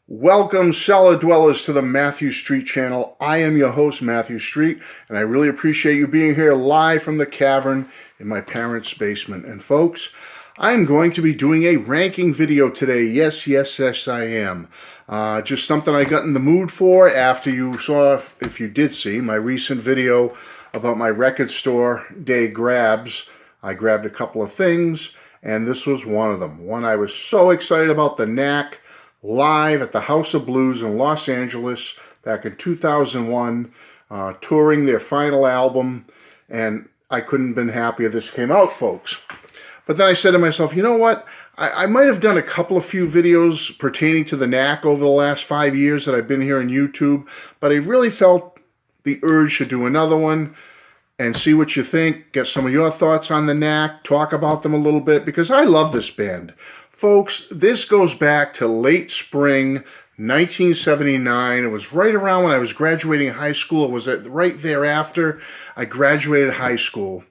Welcome, cellar dwellers, to the Matthew Street channel. I am your host, Matthew Street, and I really appreciate you being here live from the cavern in my parents' basement. And folks, I'm going to be doing a ranking video today. Yes, I am. Just something I got in the mood for after you saw, if you did see, my recent video about my record store day grabs. I grabbed a couple of things, and this was one of them. One I was so excited about, the Knack, live at the House of Blues in Los Angeles back in 2001, touring their final album, and I couldn't have been happier this came out, folks. But then I said to myself, you know what? I might have done a few videos pertaining to the Knack over the last 5 years that I've been here on YouTube, but I really felt the urge to do another one and see what you think, get some of your thoughts on the Knack, talk about them a little bit, because I love this band. Folks, this goes back to late spring 1979. It was right around when I was graduating high school. It was right thereafter I graduated high school.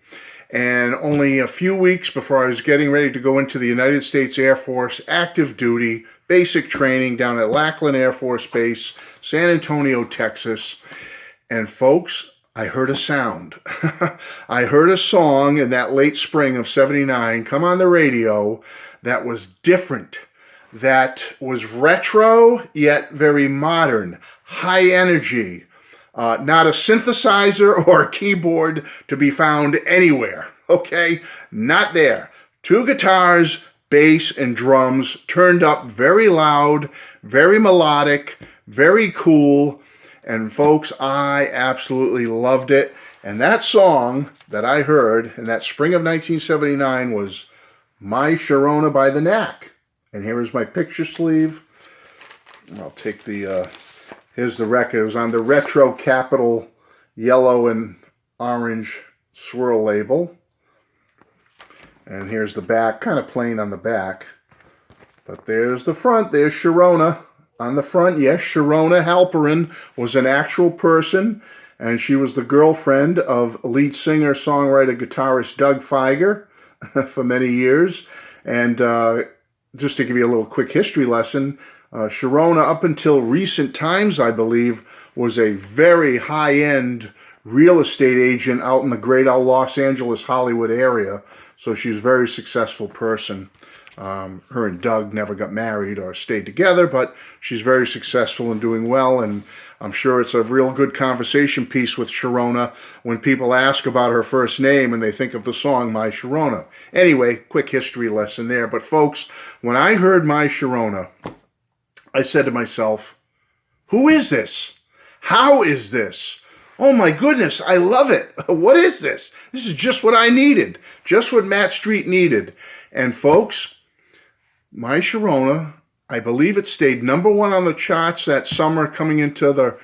And only a few weeks before I was getting ready to go into the United States Air Force, active duty, basic training down at Lackland Air Force Base, San Antonio, Texas. And folks, I heard a sound. I heard a song in that late spring of 79 come on the radio that was different, that was retro, yet very modern, high energy, not a synthesizer or a keyboard to be found anywhere, okay? Not there. Two guitars, bass, and drums turned up very loud, very melodic, very cool, and folks, I absolutely loved it. And that song that I heard in that spring of 1979 was My Sharona by the Knack. And here is my picture sleeve. I'll take here's the record. It was on the retro capital yellow and orange swirl label. And here's the back, kind of plain on the back. But there's the front. There's Sharona on the front. Yes, Sharona Halperin was an actual person, and she was the girlfriend of lead singer, songwriter, guitarist Doug Geiger for many years. And just to give you a little quick history lesson, Sharona, up until recent times, I believe, was a very high-end real estate agent out in the greater Los Angeles, Hollywood area. So she's a very successful person. Her and Doug never got married or stayed together, but she's very successful and doing well, and I'm sure it's a real good conversation piece with Sharona when people ask about her first name and they think of the song My Sharona. Anyway, quick history lesson there. But folks, when I heard My Sharona, I said to myself, who is this? How is this? Oh my goodness, I love it. What is this? This is just what I needed. Just what Matt Street needed. And folks, My Sharona, I believe it stayed number one on the charts that summer, coming into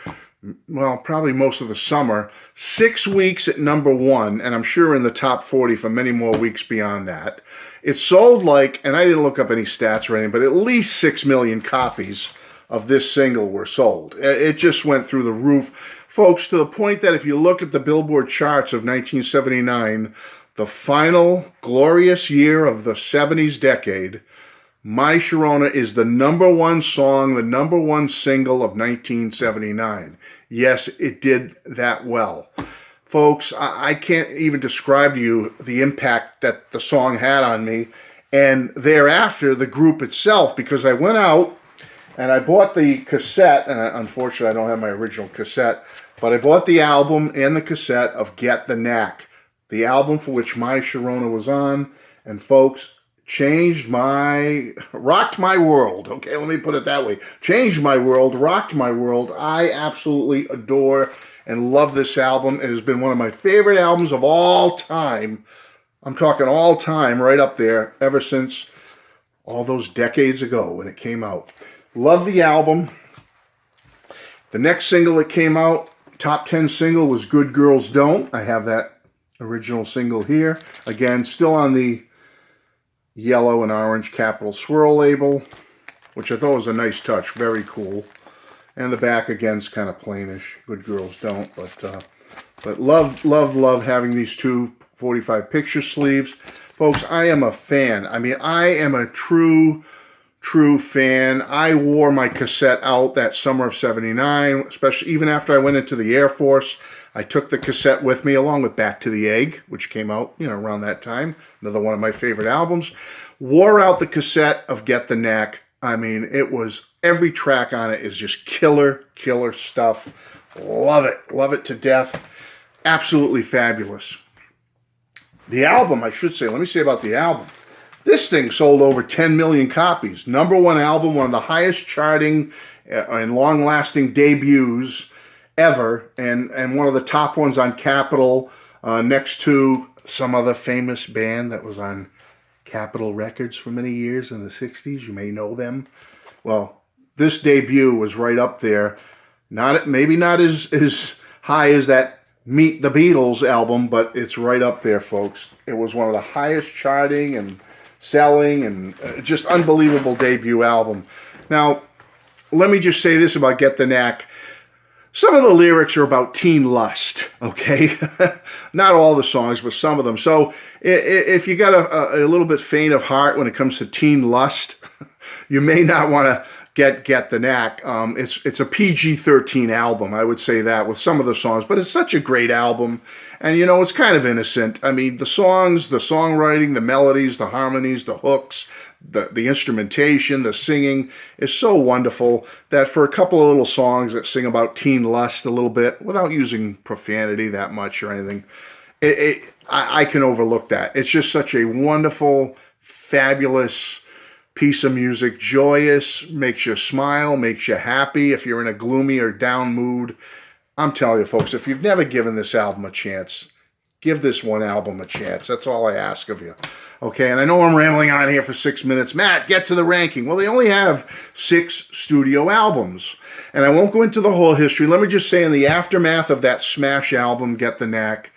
probably most of the summer. 6 weeks at number one, and I'm sure in the top 40 for many more weeks beyond that. It sold and I didn't look up any stats or anything, but at least 6 million copies of this single were sold. It just went through the roof, folks, to the point that if you look at the Billboard charts of 1979, the final glorious year of the 70s decade, My Sharona is the number one song, the number one single of 1979. Yes, it did that well. Folks, I can't even describe to you the impact that the song had on me, and thereafter the group itself, because I went out and I bought the cassette, and unfortunately I don't have my original cassette, but I bought the album and the cassette of Get the Knack, the album for which My Sharona was on, and folks, rocked my world. Okay, let me put it that way. Changed my world, rocked my world. I absolutely adore and love this album. It has been one of my favorite albums of all time. I'm talking all time, right up there, ever since all those decades ago when it came out. Love the album. The next single that came out, top 10 single, was Good Girls Don't. I have that original single here. Again, still on the yellow and orange capital swirl label, which I thought was a nice touch. Very cool. And the back, again, is kind of plainish. Good Girls Don't. But love having these two 45 picture sleeves. Folks, I am a fan. I mean, I am a true true fan. I wore my cassette out that summer of '79, especially even after I went into the Air Force. I took the cassette with me along with Back to the Egg, which came out, around that time. Another one of my favorite albums. Wore out the cassette of Get the Knack. I mean, every track on it is just killer stuff. Love it to death. Absolutely fabulous. The album, I should say, let me say about the album. This thing sold over 10 million copies. #1 album, one of the highest charting and long-lasting debuts ever, and one of the top ones on Capitol, next to some other famous band that was on Capitol Records for many years in the 60s. You may know them. Well, this debut was right up there. Maybe not as high as that Meet the Beatles album, but it's right up there, folks. It was one of the highest charting and selling and just unbelievable debut album. Now, let me just say this about Get the Knack. Some of the lyrics are about teen lust, okay? Not all the songs, but some of them. So if you got a little bit faint of heart when it comes to teen lust, you may not want to get the Knack. It's a PG-13 album, I would say that, with some of the songs, but it's such a great album. And, it's kind of innocent. I mean, the songs, the songwriting, the melodies, the harmonies, the hooks, the instrumentation, the singing is so wonderful that for a couple of little songs that sing about teen lust a little bit, without using profanity that much or anything, I can overlook that. It's just such a wonderful, fabulous piece of music. Joyous, makes you smile, makes you happy if you're in a gloomy or down mood. I'm telling you, folks, if you've never given this album a chance, give this one album a chance. That's all I ask of you. Okay, and I know I'm rambling on here for 6 minutes. Matt, get to the ranking. Well, they only have 6 studio albums. And I won't go into the whole history. Let me just say, in the aftermath of that smash album, Get the Knack,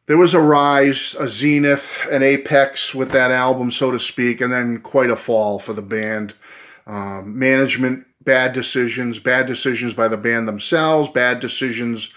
there was a rise, a zenith, an apex with that album, so to speak, and then quite a fall for the band. Management, bad decisions by the band themselves, bad decisions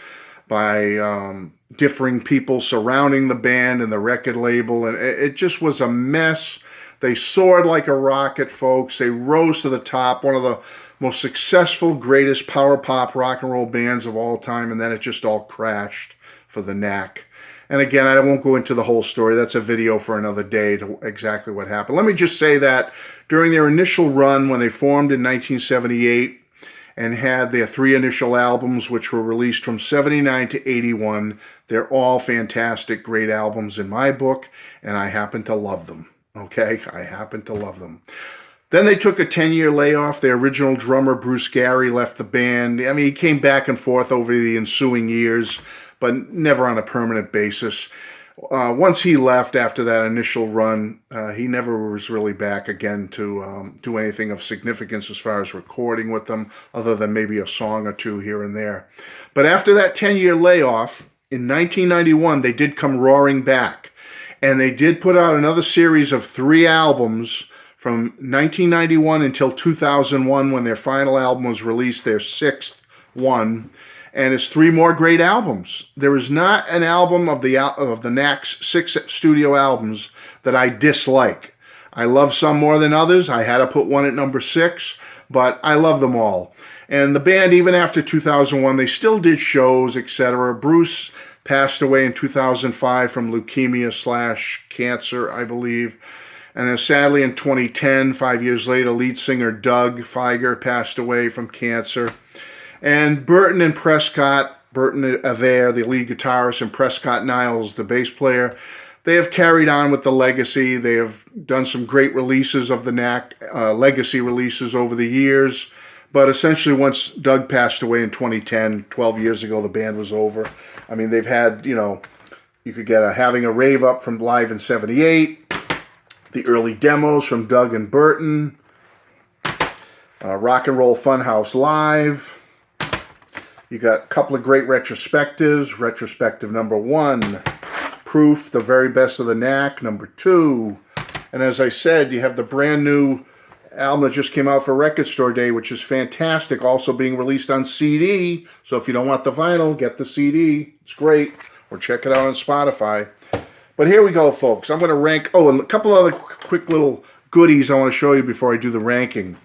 by differing people surrounding the band and the record label, and it just was a mess. They soared like a rocket, folks. They rose to the top, one of the most successful, greatest power pop rock and roll bands of all time, and then it just all crashed for the Knack. And again, I won't go into the whole story. That's a video for another day to exactly what happened. Let me just say that during their initial run, when they formed in 1978, and had their 3 initial albums, which were released from '79 to '81. They're all fantastic, great albums in my book, and I happen to love them, okay? I happen to love them. Then they took a 10-year layoff. Their original drummer, Bruce Gary, left the band. I mean, he came back and forth over the ensuing years, but never on a permanent basis. Once he left after that initial run, he never was really back again to do anything of significance as far as recording with them, other than maybe a song or two here and there. But after that 10-year layoff, in 1991, they did come roaring back. And they did put out another series of 3 albums from 1991 until 2001, when their final album was released, their 6th one. And it's 3 more great albums. There is not an album of the Knack's 6 studio albums that I dislike. I love some more than others. I had to put one at number 6, but I love them all. And the band, even after 2001, they still did shows, etc. Bruce passed away in 2005 from leukemia/cancer, I believe. And then sadly in 2010, 5 years later, lead singer Doug Geiger passed away from cancer. And Burton and Prescott, Burton Adair, the lead guitarist, and Prescott Niles, the bass player, they have carried on with the legacy. They have done some great releases of the Knack, legacy releases over the years. But essentially, once Doug passed away in 2010, 12 years ago, the band was over. I mean, they've had, you could get Having a Rave Up from live in '78, the early demos from Doug and Burton, Rock and Roll Funhouse Live. You got a couple of great retrospectives. Retrospective number 1, Proof, the very best of the Knack, number 2. And as I said, you have the brand new album that just came out for Record Store Day, which is fantastic, also being released on CD. So if you don't want the vinyl, get the CD. It's great. Or check it out on Spotify. But here we go, folks. I'm going to rank... Oh, and a couple other quick little goodies I want to show you before I do the ranking.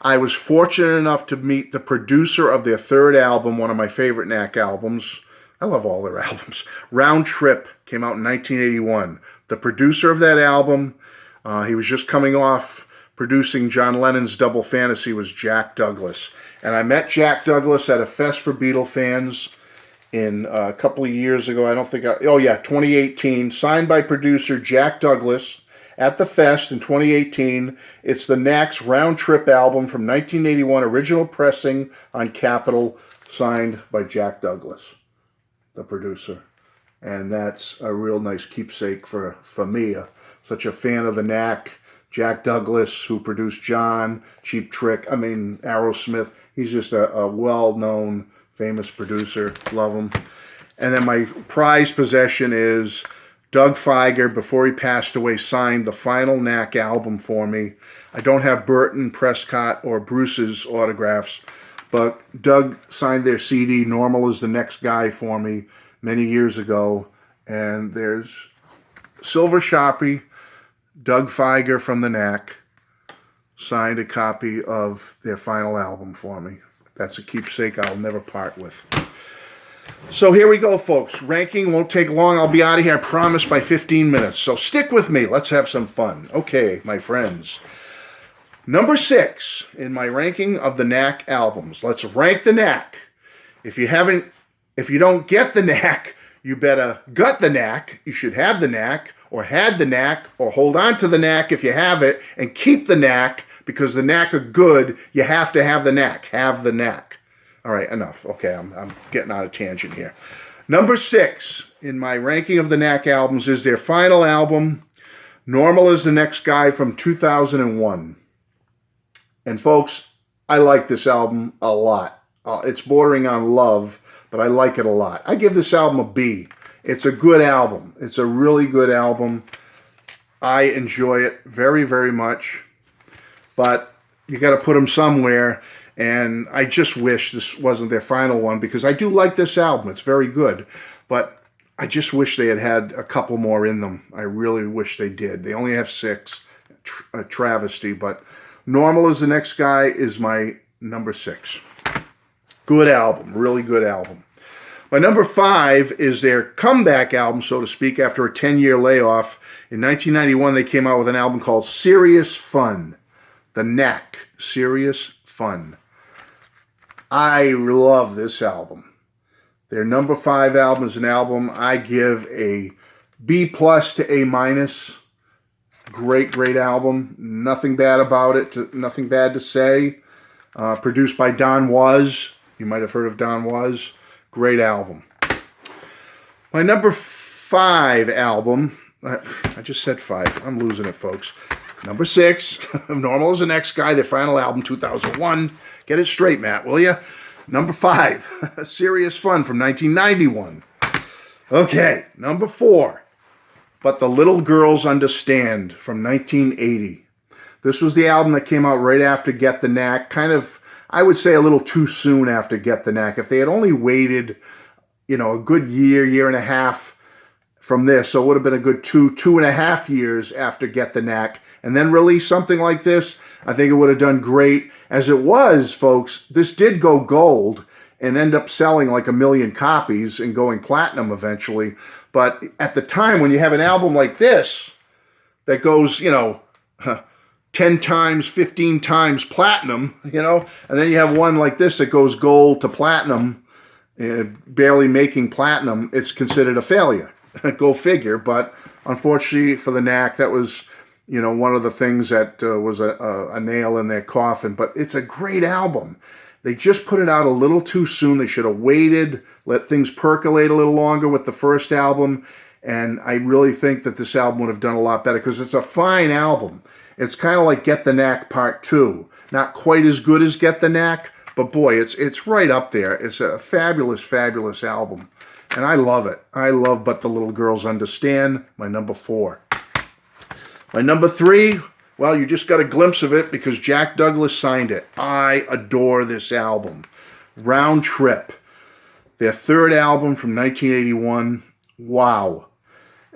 I was fortunate enough to meet the producer of their third album, one of my favorite Knack albums. I love all their albums. Round Trip came out in 1981. The producer of that album, he was just coming off producing John Lennon's Double Fantasy, was Jack Douglas. And I met Jack Douglas at a fest for Beatle fans in a couple of years ago. 2018. Signed by producer Jack Douglas at the fest in 2018. It's the Knack's Round Trip album from 1981, original pressing on Capitol, signed by Jack Douglas, the producer. And that's a real nice keepsake for me, such a fan of the Knack. Jack Douglas, who produced John, Cheap Trick, Aerosmith. He's just a well-known, famous producer. Love him. And then my prized possession is Doug Geiger, before he passed away, signed the final Knack album for me. I don't have Burton, Prescott, or Bruce's autographs, but Doug signed their CD, Normal is the Next Guy, for me many years ago. And there's Silver Sharpie, Doug Geiger from the Knack, signed a copy of their final album for me. That's a keepsake I'll never part with. So here we go, folks. Ranking won't take long. I'll be out of here, I promise, by 15 minutes. So stick with me. Let's have some fun. Okay, my friends. Number 6 in my ranking of the Knack albums. Let's rank the Knack. If you don't get the Knack, you better gut the Knack. You should have the Knack, or had the Knack, or hold on to the Knack if you have it, and keep the Knack, because the Knack are good. You have to have the Knack. Have the Knack. All right, enough. Okay, I'm getting on a tangent here. Number 6 in my ranking of the Knack albums is their final album, Normal is the Next Guy, from 2001. And folks, I like this album a lot. It's bordering on love, but I like it a lot. I give this album a B. It's a good album. It's a really good album. I enjoy it very, very much. But you got to put them somewhere. And I just wish this wasn't their final one, because I do like this album. It's very good. But I just wish they had a couple more in them. I really wish they did. They only have 6. A travesty. But Normal is the Next Guy is my number 6. Good album. Really good album. My number 5 is their comeback album, so to speak, after a 10-year layoff. In 1991, they came out with an album called Serious Fun. The Knack. Serious Fun. I love this album. Their number 5 album is an album I give a B+ to A-. Great, great album. Nothing bad about it. Nothing bad to say. Produced by Don Was. You might have heard of Don Was. Great album. My number 5 album, I just said 5. I'm losing it, folks. Number 6, Normal is the Next Guy, their final album, 2001. Get it straight, Matt, will you? Number 5, Serious Fun, from 1991. Okay, number 4, But the Little Girls Understand, from 1980. This was the album that came out right after Get the Knack, kind of, I would say, a little too soon after Get the Knack. If they had only waited, a good year and a half from this, so it would have been a good 2.5 years after Get the Knack, and then release something like this, I think it would have done great. As it was, folks, this did go gold and end up selling like 1 million copies and going platinum eventually. But at the time, when you have an album like this that goes, 10 times, 15 times platinum, and then you have one like this that goes gold to platinum, barely making platinum, it's considered a failure. Go figure. But unfortunately for the Knack, that was, one of the things that was a nail in their coffin. But it's a great album. They just put it out a little too soon. They should have waited, let things percolate a little longer with the first album. And I really think that this album would have done a lot better, because it's a fine album. It's kind of like Get the Knack Part 2. Not quite as good as Get the Knack, but boy, it's right up there. It's a fabulous, fabulous album. And I love it. I love But the Little Girls Understand, my number 4. My number 3, well, you just got a glimpse of it because Jack Douglas signed it. I adore this album. Round Trip. Their third album from 1981. Wow.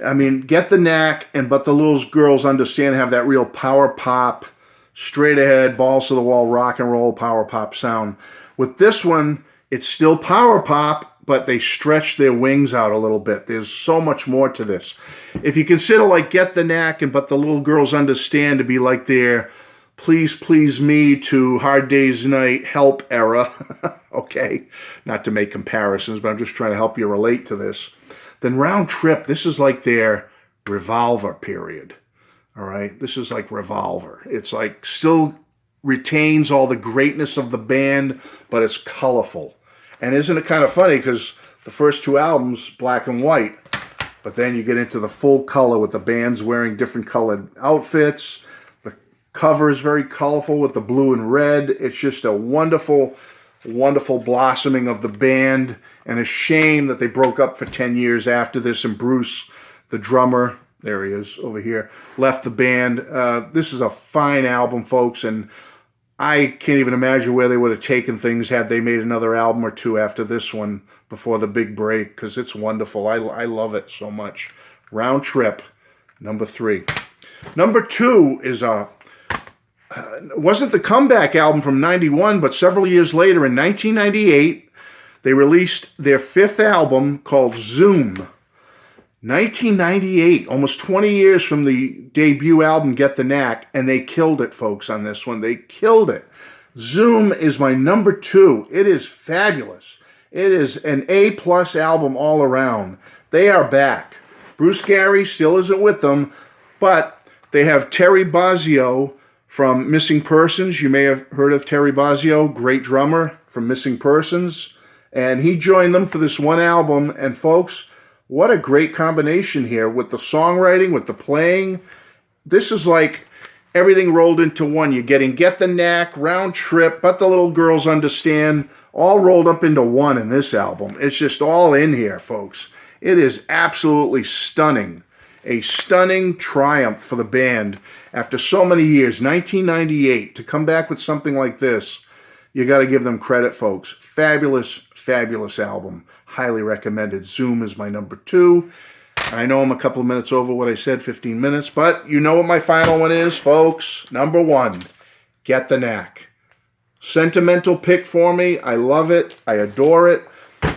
I mean, Get the Knack and But the Little Girls Understand have that real power pop, straight ahead, balls to the wall, rock and roll power pop sound. With this one, it's still power pop, but they stretch their wings out a little bit. There's so much more to this. If you consider like Get the Knack and But the Little Girls Understand to be like their Please Please Me to Hard Day's Night Help era, okay, not to make comparisons, but I'm just trying to help you relate to this, then Round Trip, this is like their Revolver period, all right? This is like Revolver. It's like still retains all the greatness of the band, but it's colorful. And isn't it kind of funny because the first two albums, black and white, but then you get into the full color with the bands wearing different colored outfits. The cover is very colorful with the blue and red. It's just a wonderful, wonderful blossoming of the band, and a shame that they broke up for 10 years after this, and Bruce, the drummer, there he is over here, left the band. This is a fine album, folks, and I can't even imagine where they would have taken things had they made another album or two after this one before the big break, because it's wonderful. I love it so much. Round Trip, number 3. Number 2 is wasn't the comeback album from 91, but several years later in 1998, they released their 5th album called Zoom. 1998, almost 20 years from the debut album Get the Knack, and they killed it, folks, on this one. They killed it. Zoom is my number 2. It is fabulous. It is an A+ album all around. They are back. Bruce Gary still isn't with them, but they have Terry Bozzio from Missing Persons. You may have heard of Terry Bozzio, great drummer from Missing Persons. And he joined them for this one album. And folks, what a great combination here with the songwriting, with the playing. This is like everything rolled into one. You're getting Get the Knack, Round Trip, But the Little Girls Understand, all rolled up into one in this album. It's just all in here, folks. It is absolutely stunning. A stunning triumph for the band after so many years, 1998, to come back with something like this. You got to give them credit, folks. Fabulous, fabulous album. Highly recommended. Zoom is my number 2. I know I'm a couple of minutes over what I said, 15 minutes, but you know what my final one is, folks. Number 1, Get the Knack. Sentimental pick for me. I love it. I adore it.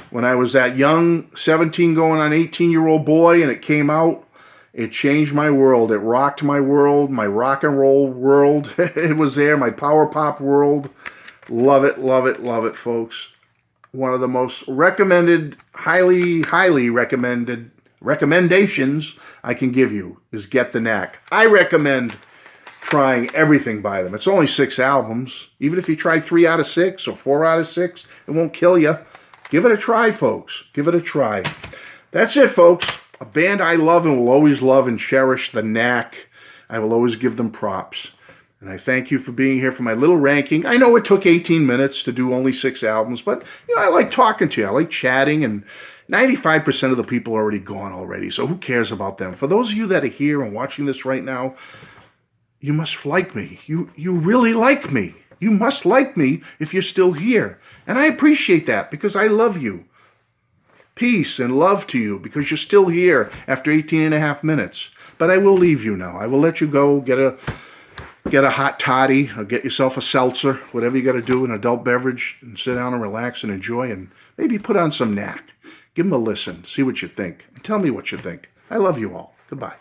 When I was that young 17 going on 18-year-old boy and it came out, it changed my world. It rocked my world, my rock and roll world. It was there, my power pop world. Love it, love it, love it, folks. One of the most recommended, highly, highly recommended recommendations I can give you is Get the Knack. I recommend trying everything by them. It's only 6 albums. Even if you try 3 out of 6 or 4 out of 6, it won't kill you. Give it a try, folks. Give it a try. That's it, folks. A band I love and will always love and cherish, the Knack. I will always give them props. And I thank you for being here for my little ranking. I know it took 18 minutes to do only 6 albums, but I like talking to you. I like chatting, and 95% of the people are already gone already, so who cares about them? For those of you that are here and watching this right now, you must like me. You really like me. You must like me if you're still here. And I appreciate that because I love you. Peace and love to you because you're still here after 18 and a half minutes. But I will leave you now. I will let you go get a hot toddy or get yourself a seltzer, whatever you got to do, an adult beverage, and sit down and relax and enjoy, and maybe put on some Knack. Give them a listen. See what you think. And tell me what you think. I love you all. Goodbye.